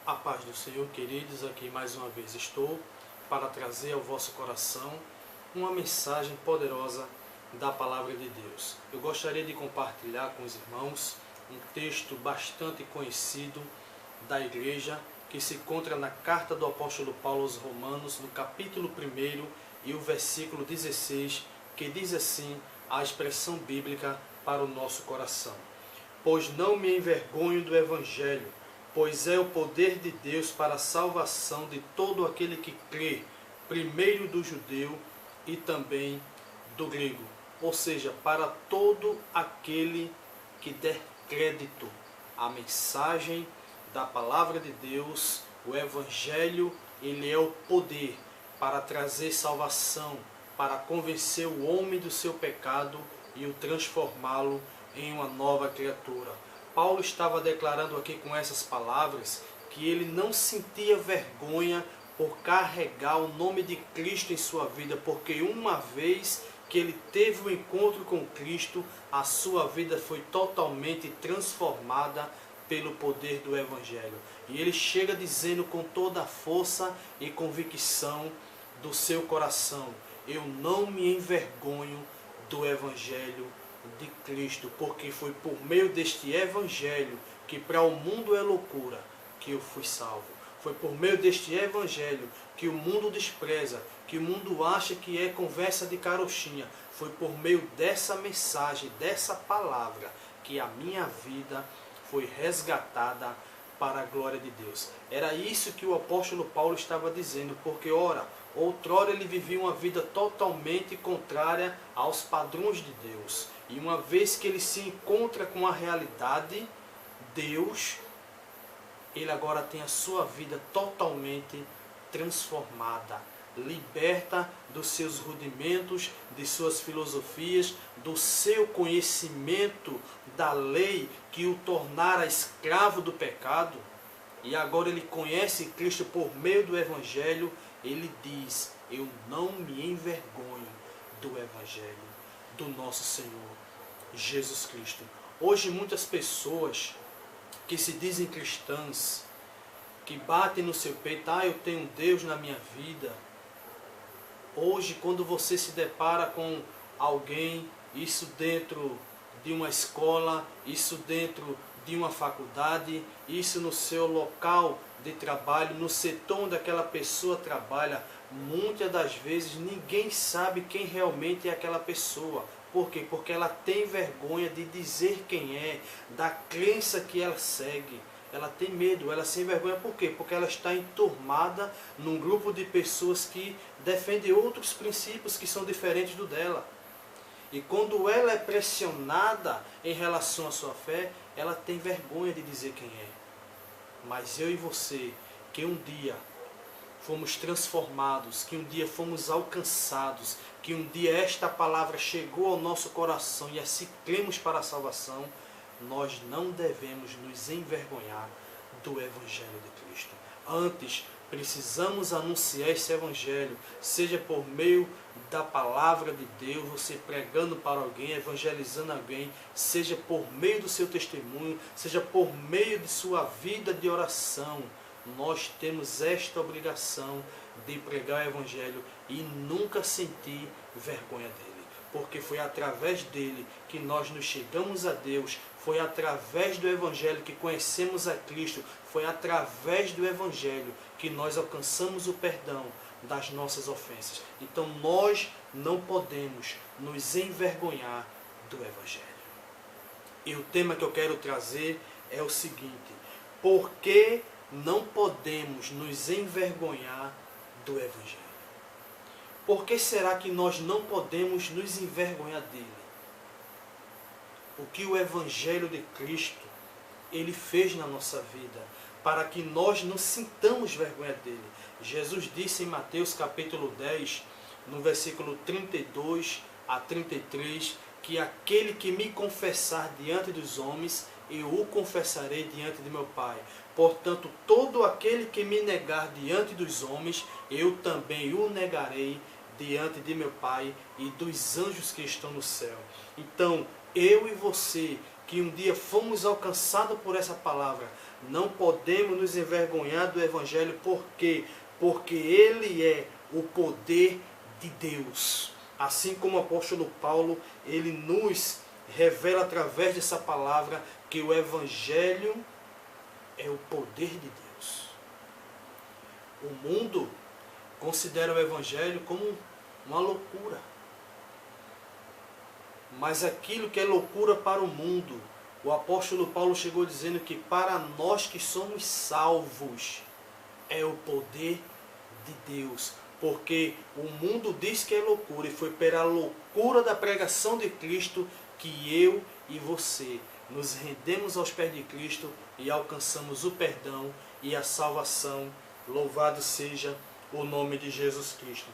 A paz do Senhor, queridos, aqui mais uma vez estou para trazer ao vosso coração uma mensagem poderosa da Palavra de Deus. Eu gostaria de compartilhar com os irmãos um texto bastante conhecido da igreja, que se encontra na carta do apóstolo Paulo aos Romanos, no capítulo 1 e o versículo 16, que diz assim a expressão bíblica para o nosso coração: Pois não me envergonho do Evangelho, pois é o poder de Deus para a salvação de todo aquele que crê, primeiro do judeu e também do grego. Ou seja, para todo aquele que der crédito à mensagem da palavra de Deus. O Evangelho, ele é o poder para trazer salvação, para convencer o homem do seu pecado e o transformá-lo em uma nova criatura. Paulo estava declarando aqui com essas palavras que ele não sentia vergonha por carregar o nome de Cristo em sua vida, porque uma vez que ele teve o encontro com Cristo, a sua vida foi totalmente transformada pelo poder do Evangelho. E ele chega dizendo com toda a força e convicção do seu coração: eu não me envergonho do Evangelho de Cristo, porque foi por meio deste Evangelho, que para o mundo é loucura, que eu fui salvo. Foi por meio deste Evangelho que o mundo despreza, que o mundo acha que é conversa de carochinha. Foi por meio dessa mensagem, dessa palavra, que a minha vida foi resgatada para a glória de Deus. Era isso que o apóstolo Paulo estava dizendo, porque outrora ele vivia uma vida totalmente contrária aos padrões de Deus. E uma vez que ele se encontra com a realidade, Deus, ele agora tem a sua vida totalmente transformada, liberta dos seus rudimentos, de suas filosofias, do seu conhecimento da lei que o tornara escravo do pecado. E agora ele conhece Cristo por meio do Evangelho. Ele diz: eu não me envergonho do Evangelho do nosso Senhor Jesus Cristo. Hoje muitas pessoas que se dizem cristãs, que batem no seu peito: eu tenho Deus na minha vida. Hoje, quando você se depara com alguém, isso dentro de uma escola, isso dentro de uma faculdade, isso no seu local de trabalho, no setor onde aquela pessoa trabalha, muitas das vezes ninguém sabe quem realmente é aquela pessoa. Por quê? Porque ela tem vergonha de dizer quem é, da crença que ela segue. Ela tem medo, ela se envergonha. Por quê? Porque ela está enturmada num grupo de pessoas que defendem outros princípios que são diferentes do dela. E quando ela é pressionada em relação à sua fé, ela tem vergonha de dizer quem é. Mas eu e você, que um dia fomos transformados, que um dia fomos alcançados, que um dia esta palavra chegou ao nosso coração e assim cremos para a salvação, nós não devemos nos envergonhar do Evangelho de Cristo. Antes, precisamos anunciar esse Evangelho, seja por meio da palavra de Deus, você pregando para alguém, evangelizando alguém, seja por meio do seu testemunho, seja por meio de sua vida de oração. Nós temos esta obrigação de pregar o Evangelho e nunca sentir vergonha dele, porque foi através dele que nós nos chegamos a Deus, foi através do Evangelho que conhecemos a Cristo, foi através do Evangelho que nós alcançamos o perdão das nossas ofensas. Então nós não podemos nos envergonhar do Evangelho. E o tema que eu quero trazer é o seguinte: por que não podemos nos envergonhar do Evangelho? Por que será que nós não podemos nos envergonhar dele? O que o Evangelho de Cristo ele fez na nossa vida para que nós não sintamos vergonha dele. Jesus disse em Mateus capítulo 10, no versículo 32 a 33, que aquele que me confessar diante dos homens, eu o confessarei diante de meu Pai. Portanto, todo aquele que me negar diante dos homens, eu também o negarei diante de meu Pai e dos anjos que estão no céu. Então, eu e você que um dia fomos alcançados por essa palavra. Não podemos nos envergonhar do Evangelho. Por quê? Porque ele é o poder de Deus. Assim como o apóstolo Paulo, ele nos revela através dessa palavra que o Evangelho é o poder de Deus. O mundo considera o Evangelho como uma loucura. Mas aquilo que é loucura para o mundo, o apóstolo Paulo chegou dizendo que para nós que somos salvos, é o poder de Deus. Porque o mundo diz que é loucura, e foi pela loucura da pregação de Cristo que eu e você nos rendemos aos pés de Cristo e alcançamos o perdão e a salvação. Louvado seja o nome de Jesus Cristo.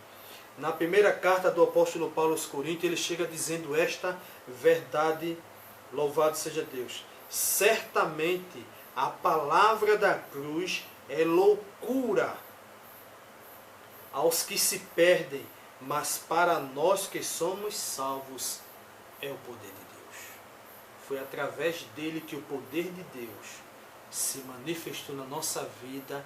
Na primeira carta do apóstolo Paulo aos Coríntios, ele chega dizendo esta verdade, louvado seja Deus. Certamente a palavra da cruz é loucura aos que se perdem, mas para nós que somos salvos é o poder de Deus. Foi através dele que o poder de Deus se manifestou na nossa vida,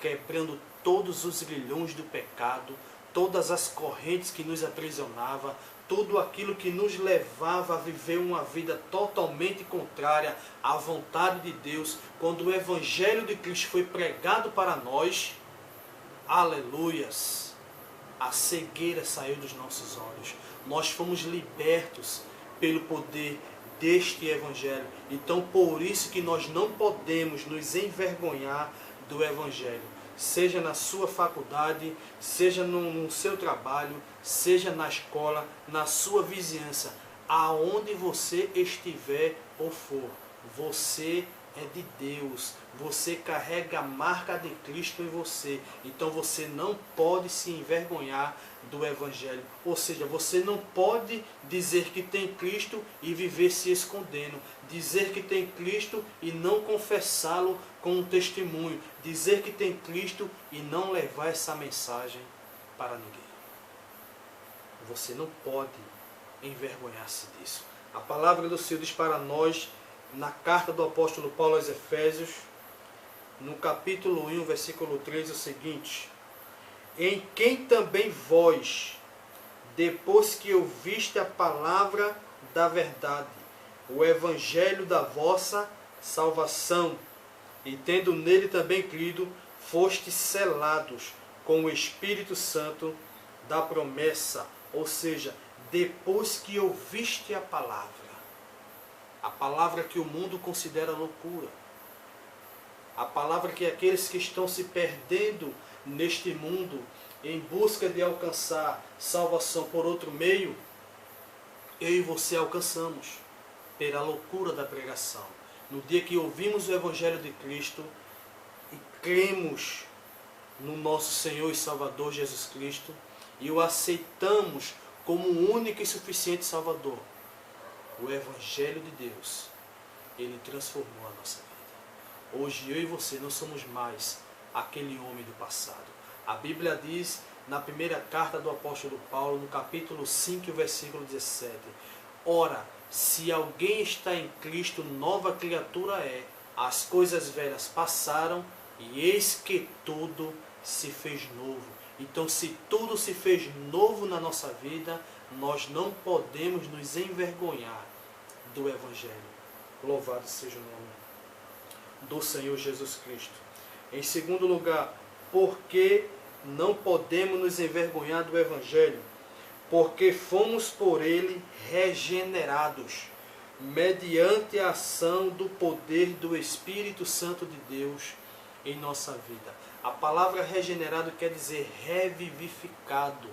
quebrando todos os grilhões do pecado, todas as correntes que nos aprisionavam, tudo aquilo que nos levava a viver uma vida totalmente contrária à vontade de Deus. Quando o Evangelho de Cristo foi pregado para nós, aleluias, a cegueira saiu dos nossos olhos. Nós fomos libertos pelo poder deste Evangelho. Então, por isso que nós não podemos nos envergonhar do Evangelho. Seja na sua faculdade, seja no seu trabalho, seja na escola, na sua vizinhança, aonde você estiver ou for, você é de Deus, você carrega a marca de Cristo em você, então você não pode se envergonhar do Evangelho, ou seja, você não pode dizer que tem Cristo e viver se escondendo, dizer que tem Cristo e não confessá-lo com um testemunho, dizer que tem Cristo e não levar essa mensagem para ninguém. Você não pode envergonhar-se disso. A palavra do Senhor diz para nós, na carta do apóstolo Paulo aos Efésios, no capítulo 1, versículo 3, o seguinte: em quem também vós, depois que ouviste a palavra da verdade, o evangelho da vossa salvação, e tendo nele também crido, fostes selados com o Espírito Santo da promessa. Ou seja, depois que ouviste a palavra que o mundo considera loucura, a palavra que aqueles que estão se perdendo neste mundo em busca de alcançar salvação por outro meio, eu e você alcançamos pela loucura da pregação. No dia que ouvimos o Evangelho de Cristo e cremos no nosso Senhor e Salvador Jesus Cristo e o aceitamos como o único e suficiente Salvador, o Evangelho de Deus, ele transformou a nossa vida. Hoje eu e você não somos mais aquele homem do passado. A Bíblia diz na primeira carta do apóstolo Paulo, no capítulo 5, versículo 17: ora, se alguém está em Cristo, nova criatura é. As coisas velhas passaram e eis que tudo se fez novo. Então, se tudo se fez novo na nossa vida, nós não podemos nos envergonhar do Evangelho. Louvado seja o nome do Senhor Jesus Cristo. Em segundo lugar, porque não podemos nos envergonhar do Evangelho? Porque fomos por ele regenerados, mediante a ação do poder do Espírito Santo de Deus em nossa vida. A palavra regenerado quer dizer revivificado,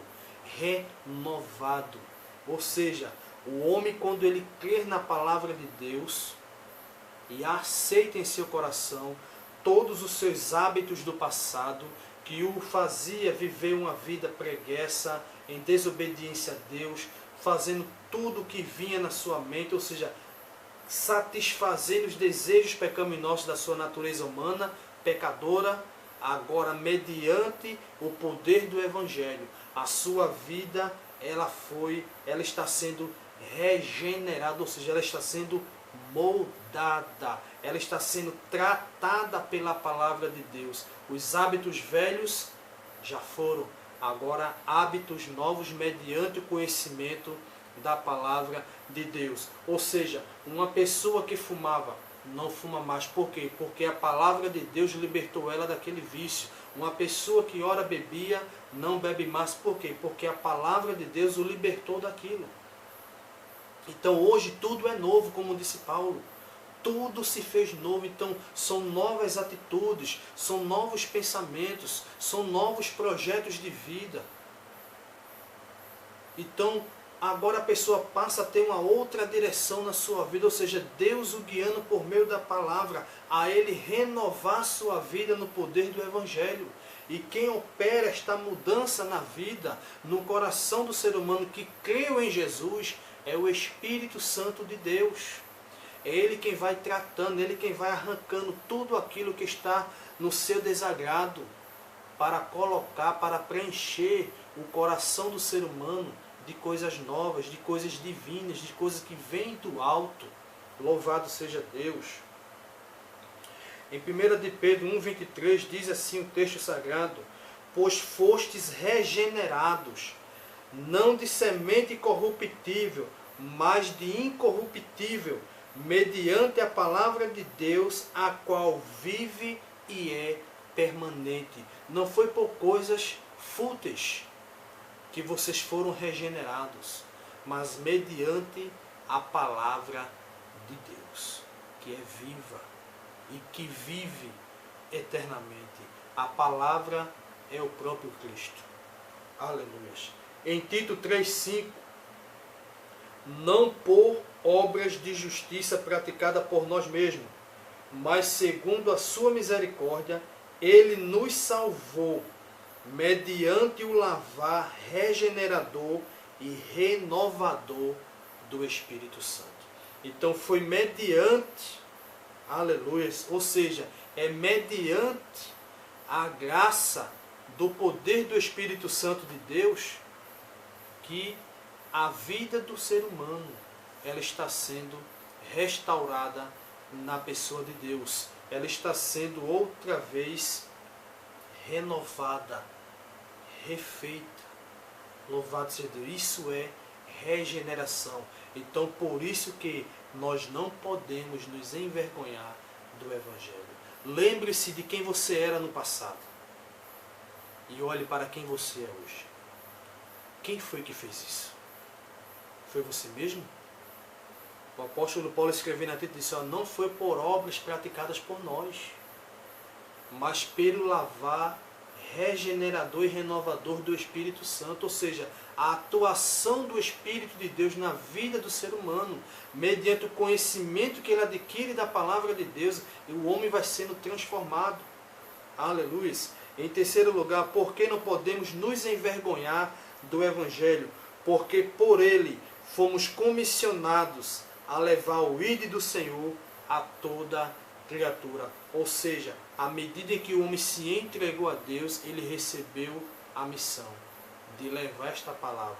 renovado. Ou seja, o homem, quando ele crer na palavra de Deus e a aceita em seu coração todos os seus hábitos do passado, que o fazia viver uma vida preguiça, em desobediência a Deus, fazendo tudo o que vinha na sua mente, ou seja, satisfazendo os desejos pecaminosos da sua natureza humana, pecadora. Agora, mediante o poder do Evangelho, a sua vida ela está sendo regenerada, ou seja, ela está sendo moldada. Ela está sendo tratada pela palavra de Deus. Os hábitos velhos já foram. Agora hábitos novos mediante o conhecimento da palavra de Deus. Ou seja, uma pessoa que fumava não fuma mais. Por quê? Porque a palavra de Deus libertou ela daquele vício. Uma pessoa que ora bebia não bebe mais. Por quê? Porque a palavra de Deus o libertou daquilo. Então hoje tudo é novo, como disse Paulo. Tudo se fez novo. Então são novas atitudes, são novos pensamentos, são novos projetos de vida. Então agora a pessoa passa a ter uma outra direção na sua vida, ou seja, Deus o guiando por meio da palavra, a ele renovar sua vida no poder do Evangelho. E quem opera esta mudança na vida, no coração do ser humano que creu em Jesus, é o Espírito Santo de Deus. É Ele quem vai tratando, Ele quem vai arrancando tudo aquilo que está no seu desagrado, para colocar, para preencher o coração do ser humano de coisas novas, de coisas divinas, de coisas que vêm do alto. Louvado seja Deus. Em 1 de Pedro 1,23 diz assim o texto sagrado: pois fostes regenerados, não de semente corruptível, mas de incorruptível, mediante a palavra de Deus, a qual vive e é permanente. Não foi por coisas fúteis que vocês foram regenerados, mas mediante a palavra de Deus, que é viva e que vive eternamente. A palavra é o próprio Cristo. Aleluia. Em Tito 3,5: não por obras de justiça praticada por nós mesmos, mas segundo a sua misericórdia, Ele nos salvou, mediante o lavar regenerador e renovador do Espírito Santo. Então foi mediante, aleluia, ou seja, é mediante a graça do poder do Espírito Santo de Deus que a vida do ser humano ela está sendo restaurada na pessoa de Deus. Ela está sendo outra vez renovada, refeita. Louvado seja Deus. Isso é regeneração. Então por isso que nós não podemos nos envergonhar do Evangelho. Lembre-se de quem você era no passado e olhe para quem você é hoje. Quem foi que fez isso? Foi você mesmo? O apóstolo Paulo escrevendo a Tito disse: não foi por obras praticadas por nós, mas pelo lavar regenerador e renovador do Espírito Santo, ou seja, a atuação do Espírito de Deus na vida do ser humano, mediante o conhecimento que ele adquire da palavra de Deus, e o homem vai sendo transformado. Aleluia. Em terceiro lugar, por que não podemos nos envergonhar do Evangelho? Porque por ele fomos comissionados a levar o ID do Senhor a toda criatura. Ou seja, à medida em que o homem se entregou a Deus, ele recebeu a missão de levar esta palavra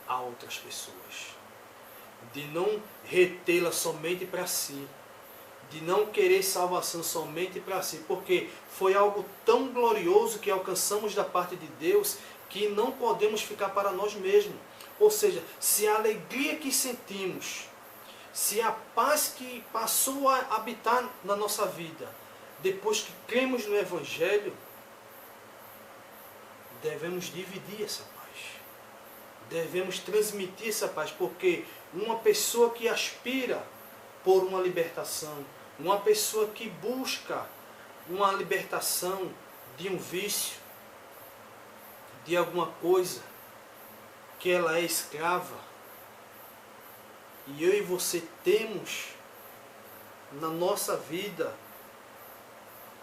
a outras pessoas, de não retê-la somente para si, de não querer salvação somente para si, porque foi algo tão glorioso que alcançamos da parte de Deus que não podemos ficar para nós mesmos. Ou seja, se a alegria que sentimos, se a paz que passou a habitar na nossa vida, depois que cremos no Evangelho, devemos dividir essa paz. Devemos transmitir essa paz, porque uma pessoa que aspira por uma libertação, uma pessoa que busca uma libertação de um vício, de alguma coisa que ela é escrava, e eu e você temos na nossa vida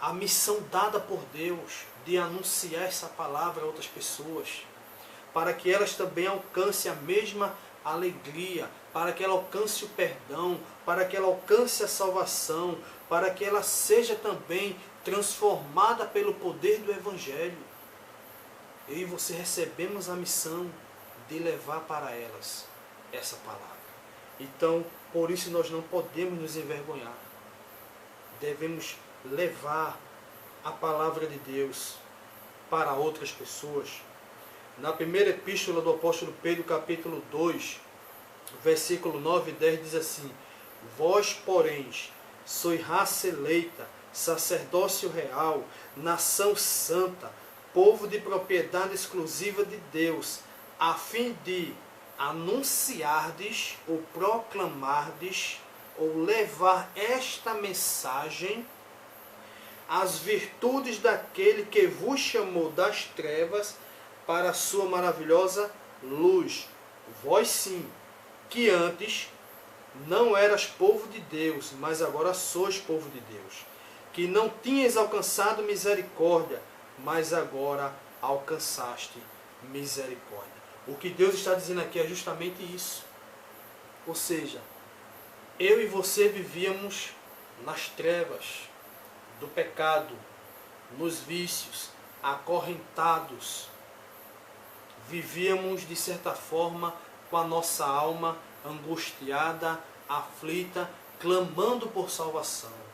a missão dada por Deus de anunciar essa palavra a outras pessoas, para que elas também alcancem a mesma alegria, para que ela alcance o perdão, para que ela alcance a salvação, para que ela seja também transformada pelo poder do Evangelho. Eu e você recebemos a missão de levar para elas essa palavra. Então, Por isso nós não podemos nos envergonhar. Devemos levar a palavra de Deus para outras pessoas. Na primeira epístola do apóstolo Pedro, capítulo 2, versículo 9 e 10, diz assim: Vós, porém, sois raça eleita, sacerdócio real, nação santa, povo de propriedade exclusiva de Deus, a fim de anunciardes ou proclamardes ou levar esta mensagem as virtudes daquele que vos chamou das trevas para a sua maravilhosa luz. Vós sim, que antes não eras povo de Deus, mas agora sois povo de Deus. Que não tinhas alcançado misericórdia, mas agora alcançaste misericórdia. O que Deus está dizendo aqui é justamente isso. Ou seja, eu e você vivíamos nas trevas do pecado, nos vícios, acorrentados. Vivíamos, de certa forma, com a nossa alma angustiada, aflita, clamando por salvação.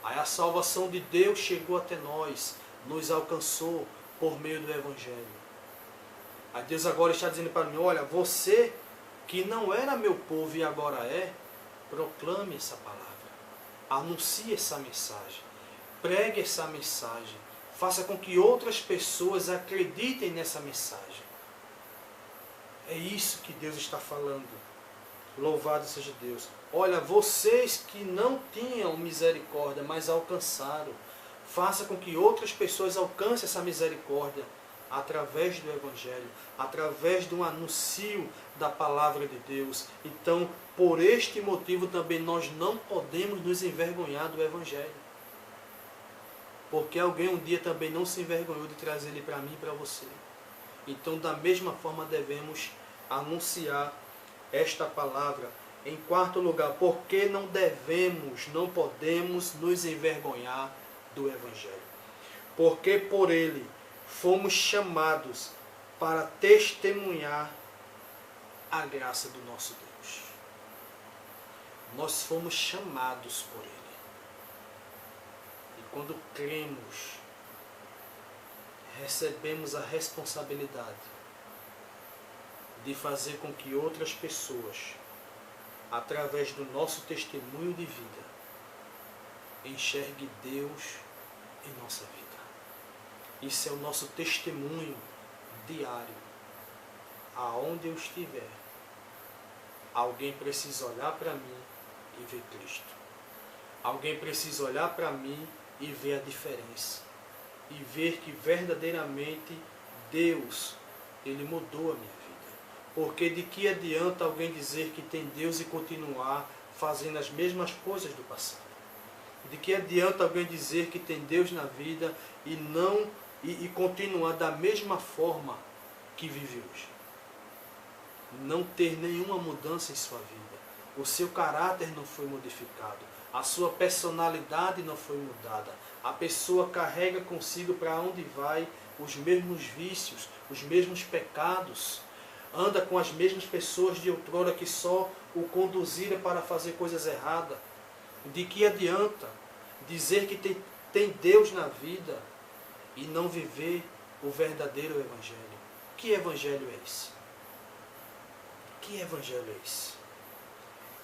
Aí a salvação de Deus chegou até nós, nos alcançou por meio do Evangelho. Aí Deus agora está dizendo para mim: olha, você que não era meu povo e agora é, proclame essa palavra, anuncie essa mensagem, pregue essa mensagem, faça com que outras pessoas acreditem nessa mensagem. É isso que Deus está falando. Louvado seja Deus. Olha, vocês que não tinham misericórdia, mas alcançaram, faça com que outras pessoas alcancem essa misericórdia através do Evangelho, através do anúncio da palavra de Deus. Então, por este motivo também nós não podemos nos envergonhar do Evangelho. Porque alguém um dia também não se envergonhou de trazer ele para mim e para você. Então, da mesma forma, devemos anunciar esta palavra. Em quarto lugar, porque não podemos nos envergonhar do Evangelho. Porque por ele fomos chamados para testemunhar a graça do nosso Deus. Nós fomos chamados por ele. E quando cremos, recebemos a responsabilidade de fazer com que outras pessoas, através do nosso testemunho de vida, enxergue Deus em nossa vida. Isso é o nosso testemunho diário. Aonde eu estiver, alguém precisa olhar para mim e ver Cristo. Alguém precisa olhar para mim e ver a diferença. E ver que verdadeiramente Deus, ele mudou a minha vida. Porque de que adianta alguém dizer que tem Deus e continuar fazendo as mesmas coisas do passado? De que adianta alguém dizer que tem Deus na vida e continuar da mesma forma que vive hoje? Não ter nenhuma mudança em sua vida. O seu caráter não foi modificado. A sua personalidade não foi mudada. A pessoa carrega consigo para onde vai os mesmos vícios, os mesmos pecados. Anda com as mesmas pessoas de outrora que só o conduziram para fazer coisas erradas. De que adianta dizer que tem Deus na vida e não viver o verdadeiro Evangelho? Que Evangelho é esse? Que Evangelho é esse?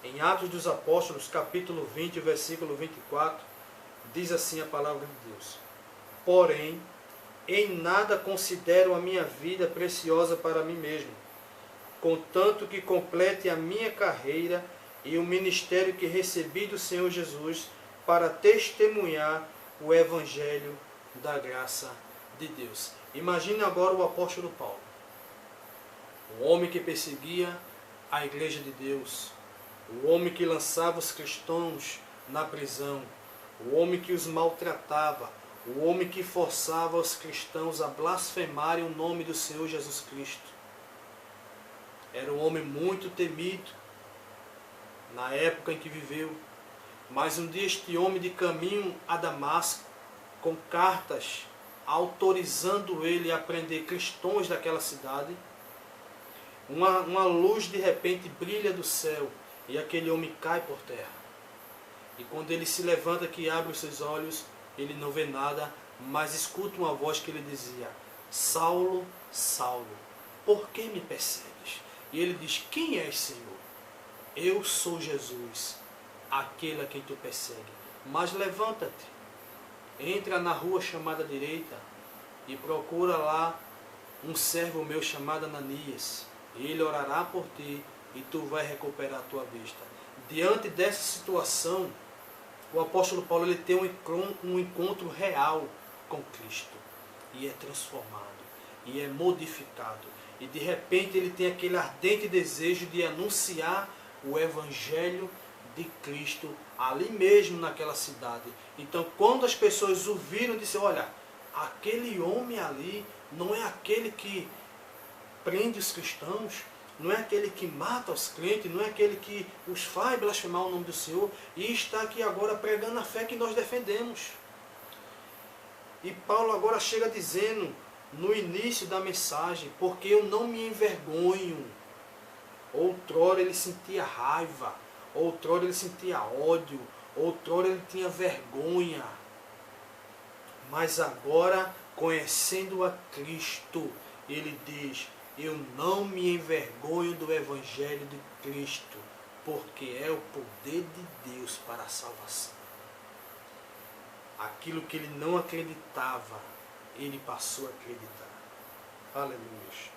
Em Atos dos Apóstolos, capítulo 20, versículo 24, diz assim a palavra de Deus: Porém, em nada considero a minha vida preciosa para mim mesmo, contanto que complete a minha carreira e o ministério que recebi do Senhor Jesus para testemunhar o Evangelho da graça de Deus. Imagine agora o apóstolo Paulo, o homem que perseguia a igreja de Deus, o homem que lançava os cristãos na prisão, o homem que os maltratava, o homem que forçava os cristãos a blasfemarem o nome do Senhor Jesus Cristo. Era um homem muito temido na época em que viveu. Mas um dia este homem, de caminho a Damasco, com cartas autorizando ele a prender cristãos daquela cidade, uma luz de repente brilha do céu E aquele homem cai por terra. E quando ele se levanta, que abre os seus olhos, ele não vê nada, mas escuta uma voz que lhe dizia: Saulo, Saulo, por que me persegues? E ele diz: quem és, Senhor? Eu sou Jesus, aquele a quem tu persegue. Mas levanta-te, entra na rua chamada direita e procura lá um servo meu chamado Ananias. Ele orará por ti e tu vai recuperar a tua vista. Diante dessa situação, o apóstolo Paulo ele tem um encontro real com Cristo. E é transformado. E é modificado. E de repente ele tem aquele ardente desejo de anunciar o Evangelho de Cristo ali mesmo naquela cidade. Então quando as pessoas o viram, disseram: olha, aquele homem ali não é aquele que prende os cristãos, não é aquele que mata os crentes, não é aquele que os faz blasfemar o nome do Senhor, e está aqui agora pregando a fé que nós defendemos. E Paulo agora chega dizendo, no início da mensagem: porque eu não me envergonho. Outrora ele sentia raiva, outrora ele sentia ódio, outrora ele tinha vergonha. Mas agora, conhecendo a Cristo, ele diz: eu não me envergonho do Evangelho de Cristo, porque é o poder de Deus para a salvação. Aquilo que ele não acreditava, ele passou a acreditar. Aleluia.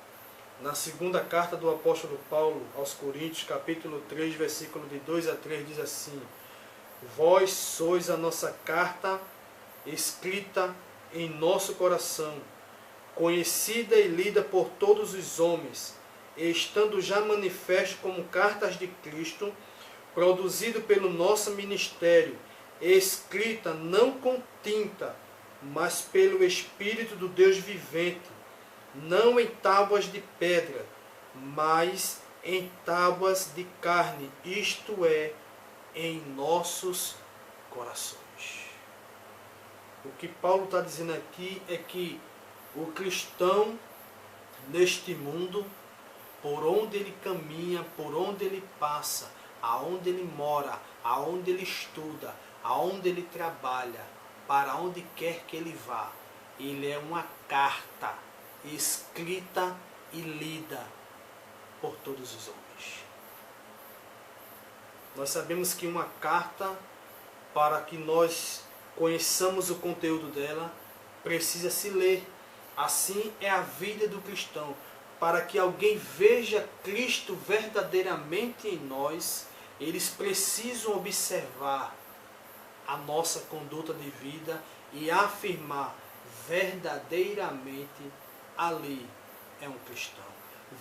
Na segunda carta do apóstolo Paulo aos Coríntios, capítulo 3, versículo de 2 a 3, diz assim: vós sois a nossa carta escrita em nosso coração, conhecida e lida por todos os homens, e estando já manifesto como cartas de Cristo, produzido pelo nosso ministério, escrita não com tinta, mas pelo Espírito do Deus vivente, não em tábuas de pedra, mas em tábuas de carne, isto é, em nossos corações. O que Paulo está dizendo aqui é que o cristão neste mundo, por onde ele caminha, por onde ele passa, aonde ele mora, aonde ele estuda, aonde ele trabalha, para onde quer que ele vá, ele é uma carta escrita e lida por todos os homens. Nós sabemos que uma carta, para que nós conheçamos o conteúdo dela, precisa se ler. Assim é a vida do cristão. Para que alguém veja Cristo verdadeiramente em nós, eles precisam observar a nossa conduta de vida e afirmar: verdadeiramente ali é um cristão.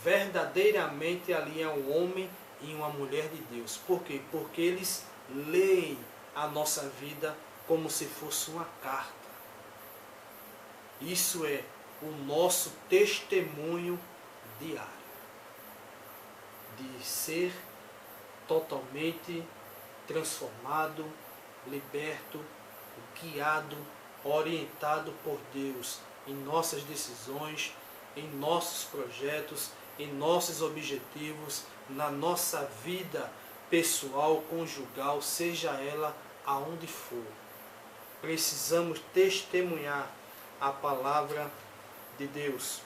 Verdadeiramente ali é um homem e uma mulher de Deus. Por quê? Porque eles leem a nossa vida como se fosse uma carta. Isso é o nosso testemunho diário de ser totalmente transformado, liberto, guiado, orientado por Deus em nossas decisões, em nossos projetos, em nossos objetivos, na nossa vida pessoal, conjugal, seja ela aonde for. Precisamos testemunhar a palavra de Deus.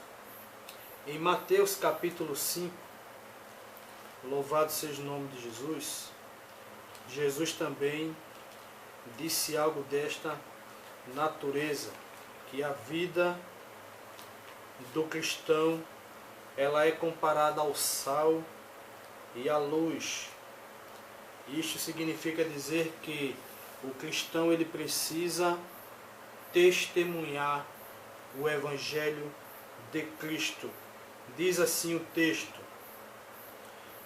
Em Mateus capítulo 5, louvado seja o nome de Jesus, Jesus também disse algo desta natureza, que a vida do cristão ela é comparada ao sal e à luz. Isto significa dizer que o cristão ele precisa testemunhar o Evangelho de Cristo. Diz assim o texto,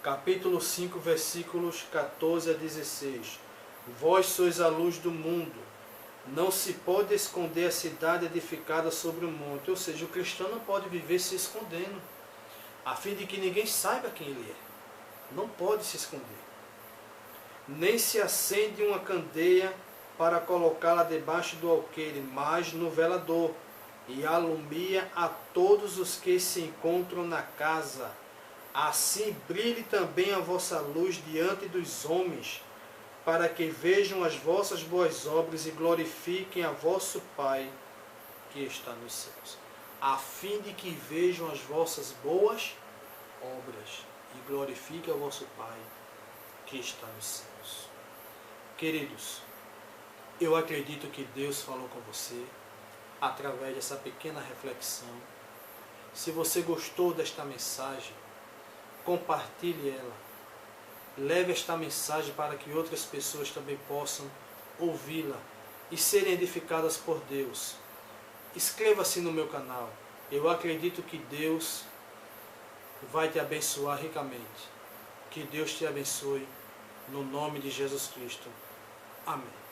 capítulo 5, versículos 14 a 16. Vós sois a luz do mundo. Não se pode esconder a cidade edificada sobre o monte. Ou seja, o cristão não pode viver se escondendo, a fim de que ninguém saiba quem ele é. Não pode se esconder. Nem se acende uma candeia para colocá-la debaixo do alqueire, mas no velador, e alumia a todos os que se encontram na casa. Assim brilhe também a vossa luz diante dos homens, para que vejam as vossas boas obras e glorifiquem a vosso Pai que está nos céus. A fim de que vejam as vossas boas obras e glorifiquem o vosso Pai que está nos céus. Queridos, eu acredito que Deus falou com você através dessa pequena reflexão. Se você gostou desta mensagem, compartilhe ela. Leve esta mensagem para que outras pessoas também possam ouvi-la e serem edificadas por Deus. Inscreva-se no meu canal. Eu acredito que Deus vai te abençoar ricamente. Que Deus te abençoe, no nome de Jesus Cristo. Amém.